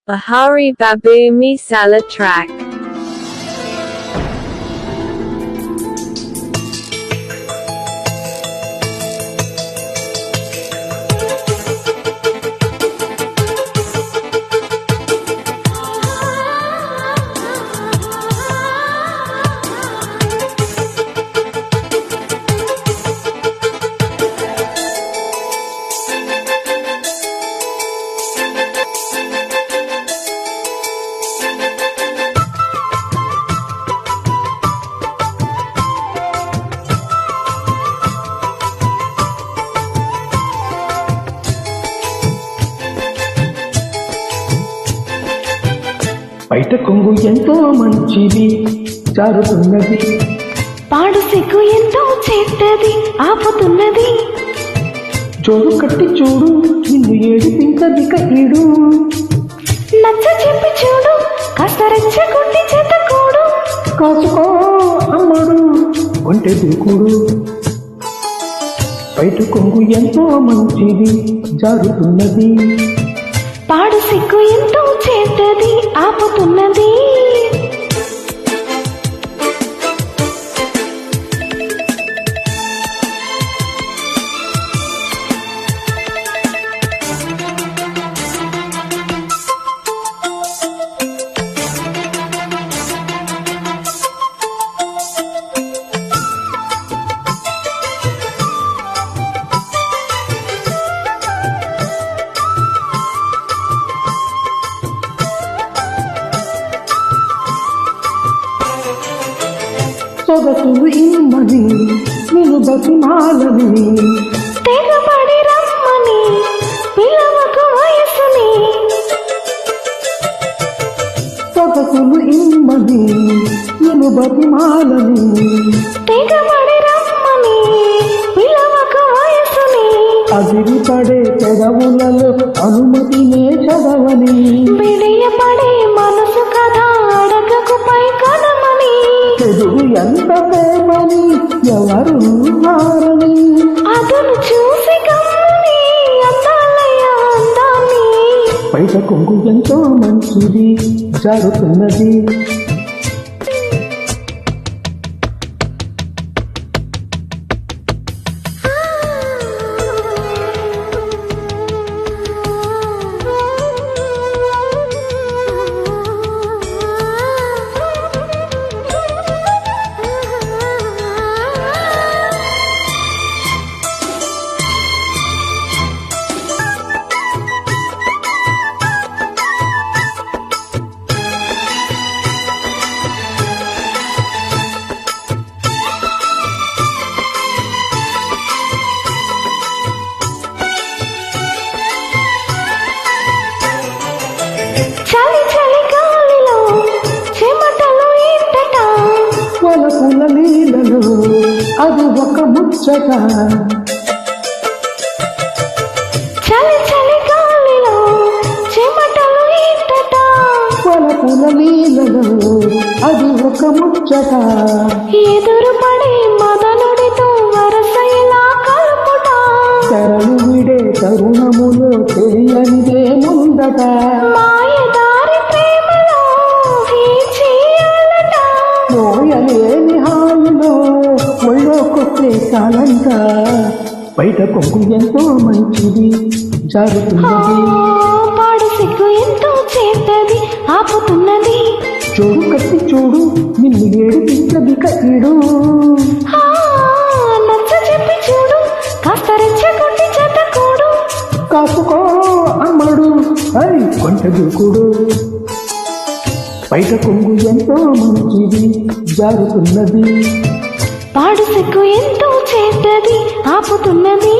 Bahari Babu Misala track. బయట కొంగు ఎంతో మంచిది జారుతున్నది, పాడు సిగ్గు ఎంతో చెడ్డది ఆపుతున్నది. జోడు కట్టి చూడు నిన్ను ఏడిపించది కీడు, నచ్చ చెప్పి చూడు కాస్త రెచ్చగొట్టి చేతకూడు. కాసుకో అమ్మడు ఒంటె దూకుడు. బయట కొంగు ఎంతో మంచిది జారుతున్నది, పాడు సిగ్గు ఎంతో చెడ్డది ఆపుతున్నది. సొగసులు ఇమ్మని నిన్ను బతిమాలని, తెగబడి రమ్మని పిలవకు వయసుని. సొగసులు ఇమ్మని నిన్ను బతిమాలని, తెగబడి రమ్మని పిలవకు వయసుని. అదిరి పడే పెదవులలో అనుమతినే చదవని, విడియపడే మనసు కథ అడగకు పై కనమని. ఎదురు ఎంత ప్రేమని ఎవరు మారని, అతను చూసి గమ్మని అందాలయ్య అందాన్ని. బయట కొంగు ఎంతో మంచిది జారుతున్నది, చలి చలి గాలిలో చెమటలు ఇంటట. వలపుల నీళ్ళలో అది ఒక ముచ్చట, చలి చలి గాలిలో చెమటలు ఇంటట. వలపుల నీళ్ళలో అది ఒక ముచ్చట, ఎదురు పడే మదనుడితో వరస ఇలా కలుపుట. తెరలు విడే తరుణములో తెలియనిదే ముందట, మాయదారి ప్రేమలో ఈ చేయాలట. మోయలేని హాయిలో ఒళ్ళోకొచ్చే కాలంట. బయట కొంగు ఎంతో మంచిది జారుతున్నది, పాడు సిగ్గు ఎంతో చేతది ఆపుతున్నది. చూడు కట్టి చూడు నిన్ను ఏడిపించది కీడు, నచ్చ చెప్పి చూడు కాస్త రెచ్చగొట్టి చేతకూడు. కాసుకో అమ్మడు అని కొంట దూకుడు. బయట కొంగు ఎంతో మంచిది జారుతున్నది, పాడు సిగ్గు ఎంతో చేతది ఆపుతున్నది.